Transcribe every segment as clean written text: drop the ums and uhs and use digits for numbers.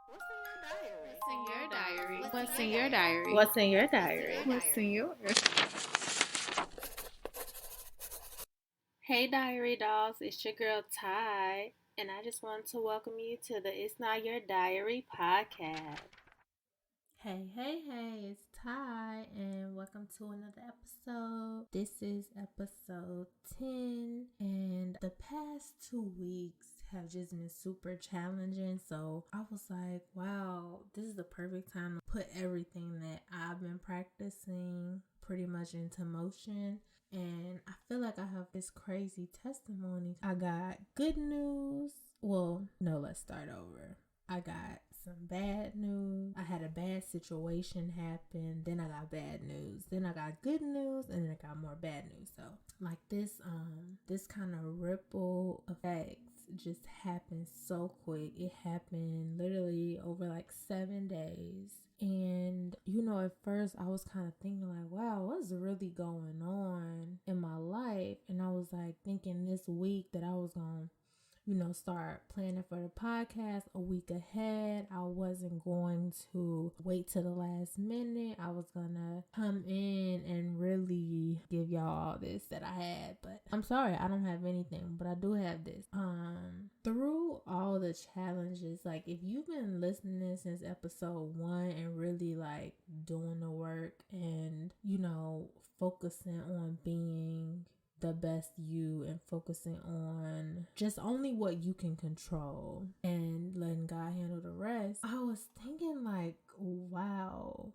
What's in your diary? What's in your diary? What's in your diary? What's in yours? Hey, diary dolls, it's your girl Ty, and I just want to welcome you to the It's Not Your Diary podcast. Hey, it's Ty, and welcome to another episode. This is episode 10, and the past 2 weeks have just been super challenging, so I was like, wow, this is the perfect time to put everything that I've been practicing pretty much into motion. And I feel like I have this crazy testimony. I got good news. Well, no, let's start over. I got some bad news. I had a bad situation happen. Then I got bad news. Then I got good news, and then I got more bad news. So like this kind of ripple effect just happened so quick. It happened literally over like 7 days. And at first I was kind of thinking like, wow, what's really going on in my life? And I was like thinking this week that I was going to start planning for the podcast a week ahead. I wasn't going to wait till the last minute. I was gonna come in and really give y'all all this that I had. But I'm sorry, I don't have anything, but I do have this. Through all the challenges, like if you've been listening since episode 1 and really like doing the work and focusing on being the best you and focusing on just only what you can control and letting God handle the rest, I was thinking like, wow,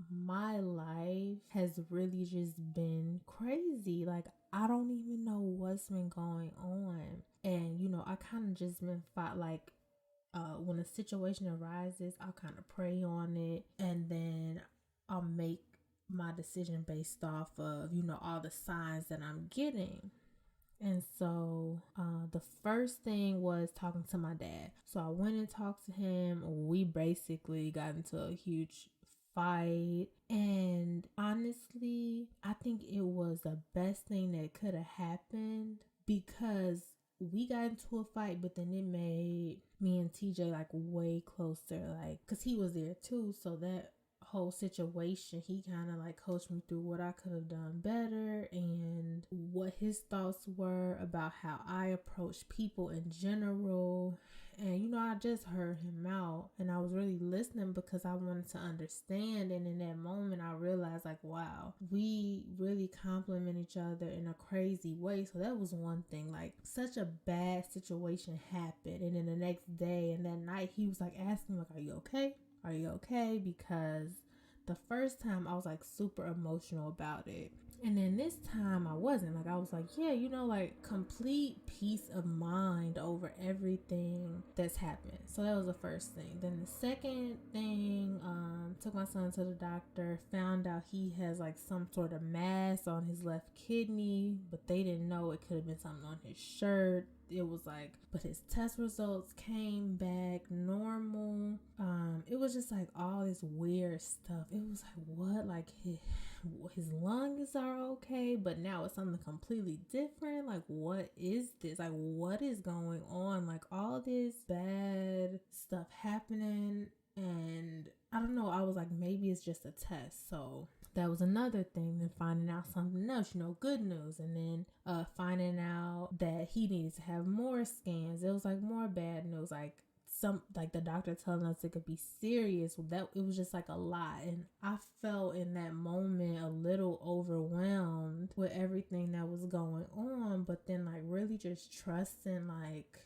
my life has really just been crazy. Like I don't even know what's been going on. And I kind of just been when a situation arises, I'll kind of pray on it, and then I'll make my decision based off of all the signs that I'm getting. And so the first thing was talking to my dad. So I went and talked to him. We basically got into a huge fight, and honestly I think it was the best thing that could have happened, because we got into a fight, but then it made me and TJ like way closer, like because he was there too. So that whole situation, he kind of like coached me through what I could have done better and what his thoughts were about how I approach people in general. And I just heard him out, and I was really listening because I wanted to understand. And in that moment I realized like, wow, we really complement each other in a crazy way. So that was one thing. Like such a bad situation happened, and then the next day and that night he was like asking like, are you okay? Are you okay? Because the first time I was like super emotional about it. And then this time I wasn't. Like I was like, yeah, like complete peace of mind over everything that's happened. So that was the first thing. Then the second thing, took my son to the doctor, found out he has like some sort of mass on his left kidney, but they didn't know. It could have been something on his shirt. It was like, but his test results came back normal. It was just like all this weird stuff. It was like, what? Like his lungs are okay, but now it's something completely different. Like what is this? Like what is going on? Like all this bad stuff happening, and I don't know. I was like, maybe it's just a test. So that was another thing. Then finding out something else, good news. And then finding out that he needed to have more scans. It was like more bad news. Like the doctor telling us it could be serious. That it was just like a lot. And I felt in that moment a little overwhelmed with everything that was going on. But then like really just trusting like,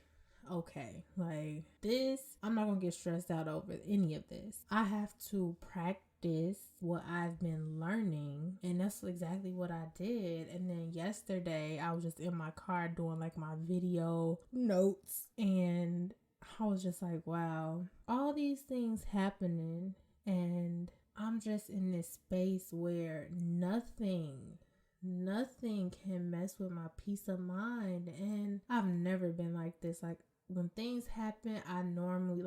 okay, like this, I'm not gonna get stressed out over any of this. I have to practice what I've been learning, and that's exactly what I did. And then yesterday I was just in my car doing like my video notes, and I was just like, wow, all these things happening, and I'm just in this space where nothing can mess with my peace of mind. And I've never been like this. Like when things happen, I normally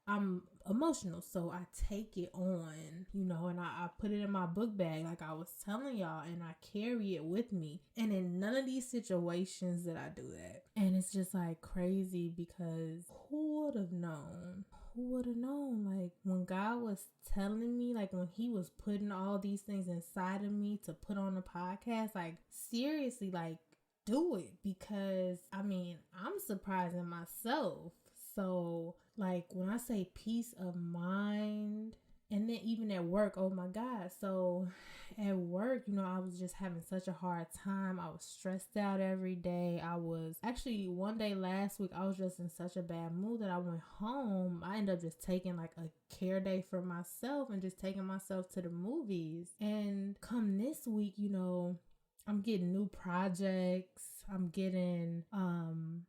I'm emotional, so I take it on, and I put it in my book bag like I was telling y'all, and I carry it with me. And in none of these situations did I do that. And it's just like crazy, because who would have known who would have known? Like, when God was telling me, like, when he was putting all these things inside of me to put on the podcast, like, seriously, like, do it. Because, I mean, I'm surprising myself. So, like, when I say peace of mind, and then even at work, oh my God. So at work, I was just having such a hard time. I was stressed out every day. I was actually, one day last week, I was just in such a bad mood that I went home. I ended up just taking like a care day for myself and just taking myself to the movies. And come this week, I'm getting new projects. I'm getting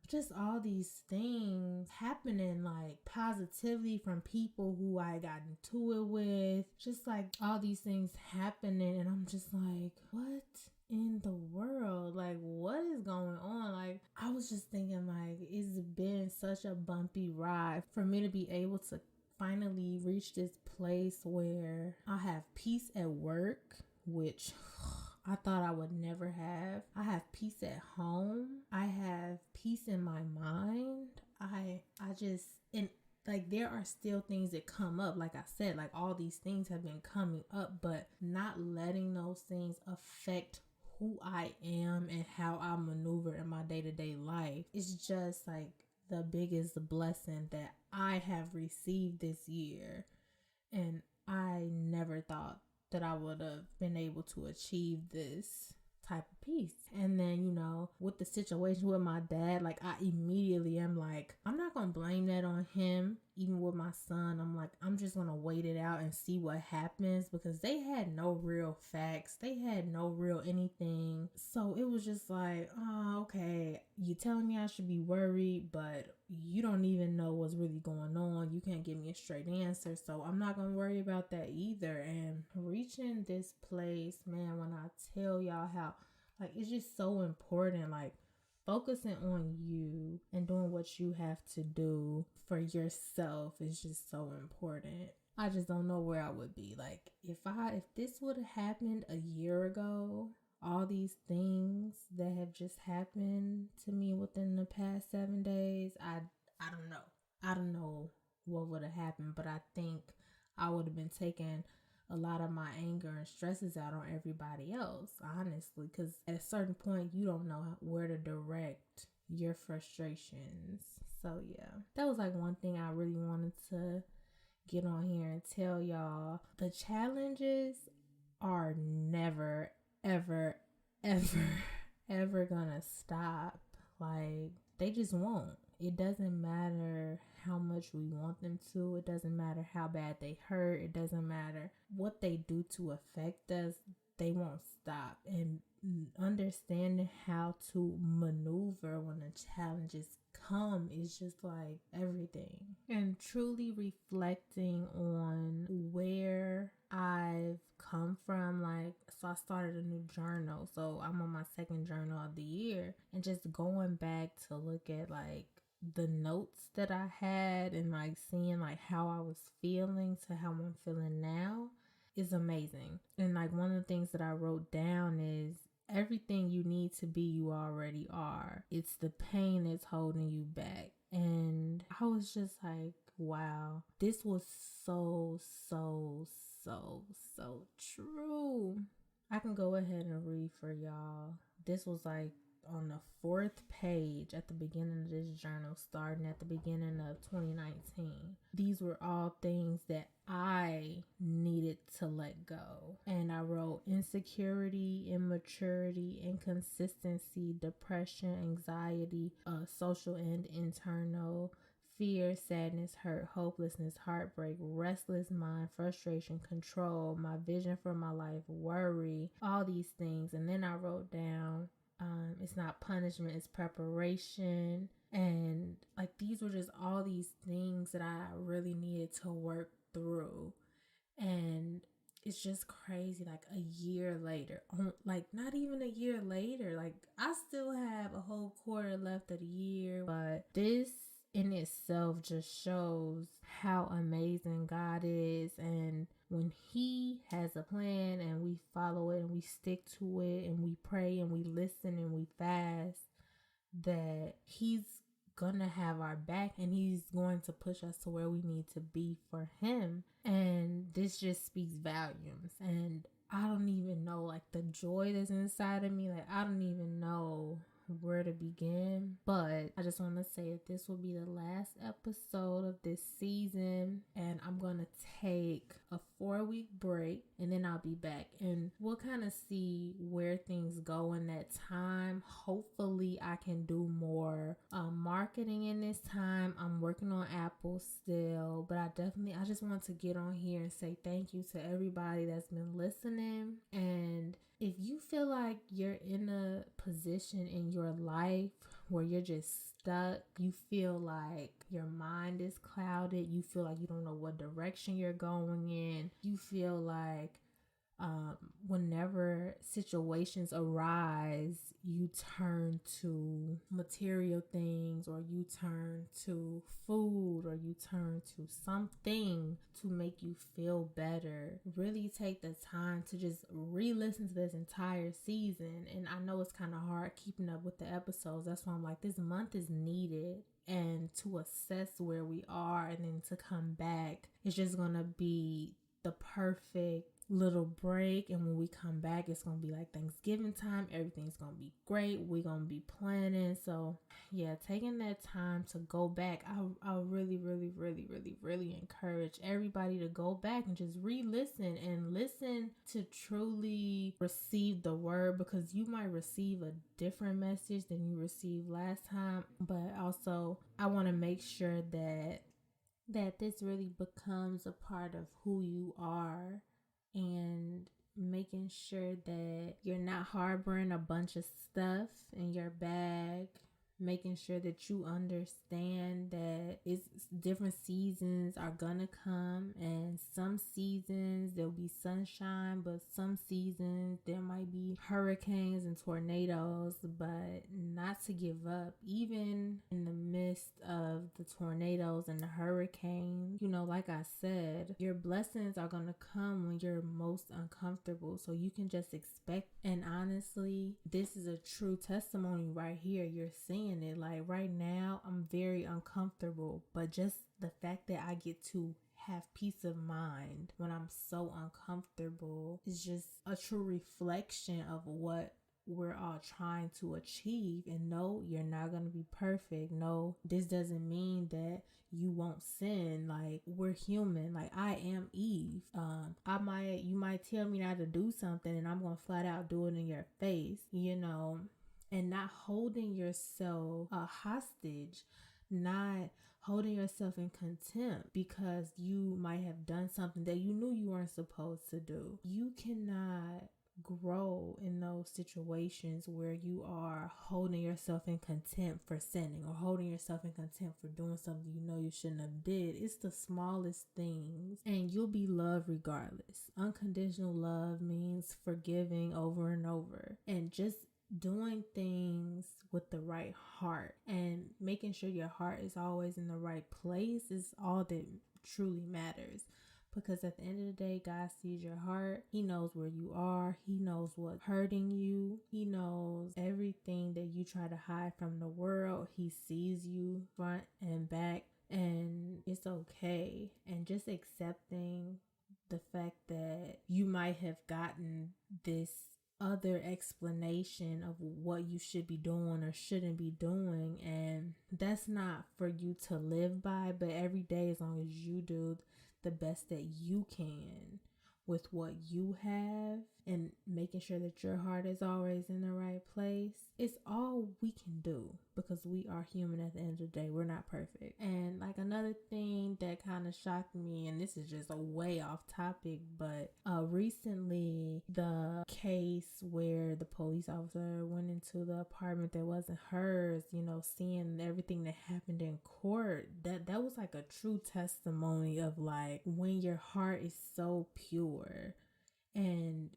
just all these things happening, like positively from people who I got into it with. Just like all these things happening, and I'm just like, what in the world? Like, what is going on? Like, I was just thinking, like, it's been such a bumpy ride for me to be able to finally reach this place where I have peace at work, which I thought I would never have. I have peace at home. I have peace in my mind. I just, and like, there are still things that come up. Like I said, like, all these things have been coming up, but not letting those things affect who I am and how I maneuver in my day-to-day life. It's just like the biggest blessing that I have received this year. And I never thought that I would have been able to achieve this type of peace. And then, with the situation with my dad, like, I immediately am like, I'm not going to blame that on him. Even with my son, I'm like, I'm just going to wait it out and see what happens, because they had no real facts. They had no real anything. So it was just like, oh, okay, you telling me I should be worried, but you don't even know what's really going on. You can't give me a straight answer. So I'm not going to worry about that either. And reaching this place, man, when I tell y'all how, like, it's just so important, like, focusing on you and doing what you have to do for yourself is just so important. I just don't know where I would be. Like, if this would have happened a year ago, all these things that have just happened to me within the past 7 days, I don't know. I don't know what would have happened, but I think I would have been taking a lot of my anger and stresses out on everybody else, honestly, because at a certain point, you don't know where to direct your frustrations. So yeah, that was like one thing I really wanted to get on here and tell y'all. The challenges are never, ever, ever, ever gonna stop. Like, they just won't. It doesn't matter how much we want them to. It doesn't matter how bad they hurt. It doesn't matter what they do to affect us. They won't stop. And understanding how to maneuver when the challenges come is just like everything. And truly reflecting on where I've come from, like, so I started a new journal. So I'm on my second journal of the year, and just going back to look at like the notes that I had and like seeing like how I was feeling to how I'm feeling now is amazing. And like one of the things that I wrote down is, everything you need to be, you already are. It's the pain that's holding you back. And I was just like, wow, this was so true. I can go ahead and read for y'all. This was like on the 4th page at the beginning of this journal, starting at the beginning of 2019. These were all things that I needed to let go. And I wrote insecurity, immaturity, inconsistency, depression, anxiety, social and internal, fear, sadness, hurt, hopelessness, heartbreak, restless mind, frustration, control, my vision for my life, worry, all these things. And then I wrote down, it's not punishment, it's preparation. And like, these were just all these things that I really needed to work through. And it's just crazy, like a year later, like not even a year later, like I still have a whole quarter left of the year. But this in itself just shows how amazing God is. And when he has a plan and we follow it and we stick to it and we pray and we listen and we fast, that he's gonna have our back, and he's going to push us to where we need to be for him. And this just speaks volumes. And I don't even know, like, the joy that's inside of me. Like, I don't even know where to begin, but I just want to say that this will be the last episode of this season, and I'm gonna take a 4-week break, and then I'll be back, and we'll kind of see where things go in that time. Hopefully I can do more marketing in this time. I'm working on Apple still, but I just want to get on here and say thank you to everybody that's been listening. And if you feel like you're in a position in your life where you're just stuck, you feel like your mind is clouded, you feel like you don't know what direction you're going in, you feel like whenever situations arise, you turn to material things, or you turn to food, or you turn to something to make you feel better, really take the time to just re-listen to this entire season. And I know it's kind of hard keeping up with the episodes. That's why I'm like, this month is needed. And to assess where we are and then to come back, it's just gonna be the perfect little break. And when we come back, it's gonna be like Thanksgiving time. Everything's gonna be great. We're gonna be planning. So yeah, taking that time to go back, I really encourage everybody to go back and just re-listen and listen to truly receive the word, because you might receive a different message than you received last time. But also, I want to make sure that this really becomes a part of who you are, and making sure that you're not harboring a bunch of stuff in your bag, making sure that you understand that it's different seasons are gonna come, and some seasons there'll be sunshine, but some seasons there might be hurricanes and tornadoes. But not to give up, even in the midst of the tornadoes and the hurricanes. Like I said, your blessings are gonna come when you're most uncomfortable, so you can just expect. And honestly, this is a true testimony right here. You're seeing it. Like right now, I'm very uncomfortable, but just the fact that I get to have peace of mind when I'm so uncomfortable is just a true reflection of what we're all trying to achieve. And no, you're not going to be perfect. No, this doesn't mean that you won't sin. Like, we're human. Like, I am Eve. You might tell me not to do something, and I'm going to flat out do it in your face, and not holding yourself hostage, not holding yourself in contempt because you might have done something that you knew you weren't supposed to do. You cannot grow in those situations where you are holding yourself in contempt for sinning, or holding yourself in contempt for doing something you know you shouldn't have did. It's the smallest things, and you'll be loved regardless. Unconditional love means forgiving over and over, and just doing things with the right heart, and making sure your heart is always in the right place is all that truly matters. Because at the end of the day, God sees your heart. He knows where you are. He knows what's hurting you. He knows everything that you try to hide from the world. He sees you front and back, and it's okay. And just accepting the fact that you might have gotten this other explanation of what you should be doing or shouldn't be doing, and that's not for you to live by. But every day, as long as you do the best that you can with what you have, and making sure that your heart is always in the right place, it's all we can do, because we are human at the end of the day. We're not perfect. And like, another thing that kind of shocked me, and this is just a way off topic, but recently the case where the police officer went into the apartment that wasn't hers, seeing everything that happened in court, that was like a true testimony of like, when your heart is so pure, and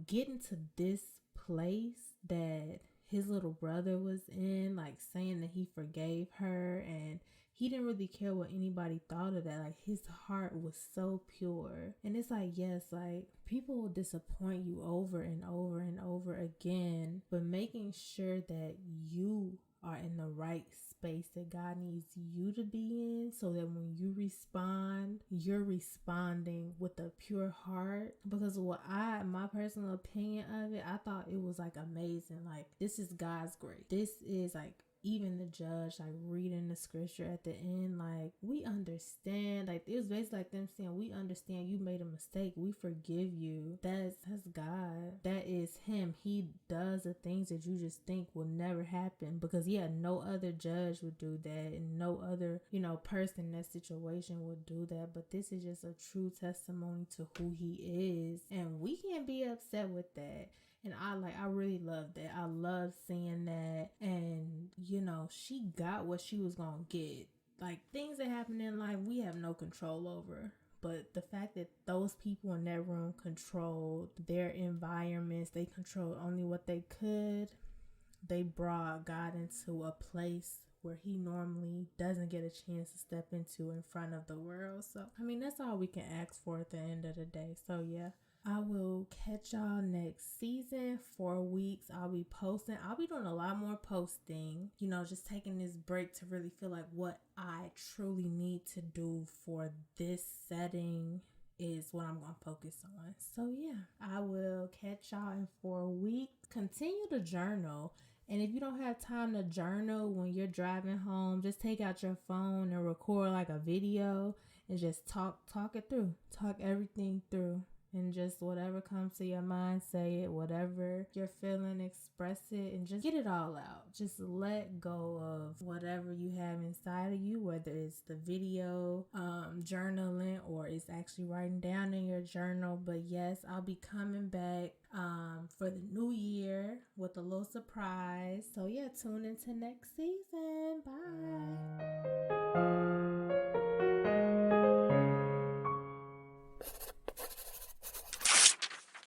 getting to this place that his little brother was in, like saying that he forgave her, and he didn't really care what anybody thought of that. Like, his heart was so pure. And it's like, yes, like, people will disappoint you over and over and over again, but making sure that you are in the right space that God needs you to be in, so that when you respond, you're responding with a pure heart. Because my personal opinion of it, I thought it was like amazing. Like, this is God's grace. This is like, even the judge, like, reading the scripture at the end, like, we understand. Like, it was basically like them saying, we understand you made a mistake, we forgive you. That's God. That is him. He does the things that you just think will never happen, because no other judge would do that, and no other person in that situation would do that. But this is just a true testimony to who he is, and we can't be upset with that. And I really love that. I love seeing that. And, she got what she was going to get. Like, things that happen in life, we have no control over. But the fact that those people in that room controlled their environments, they controlled only what they could. They brought God into a place where he normally doesn't get a chance to step into in front of the world. So, that's all we can ask for at the end of the day. So, yeah. I will catch y'all next season. 4 weeks I'll be posting. I'll be doing a lot more posting, just taking this break to really feel like what I truly need to do for this setting is what I'm going to focus on. So yeah, I will catch y'all in 4 weeks. Continue to journal. And if you don't have time to journal when you're driving home, just take out your phone and record like a video and just talk it through. Talk everything through. And just whatever comes to your mind, say it. Whatever you're feeling, express it, and just get it all out. Just let go of whatever you have inside of you, whether it's the video, journaling, or it's actually writing down in your journal. But yes, I'll be coming back for the new year with a little surprise. So yeah, tune into next season. Bye.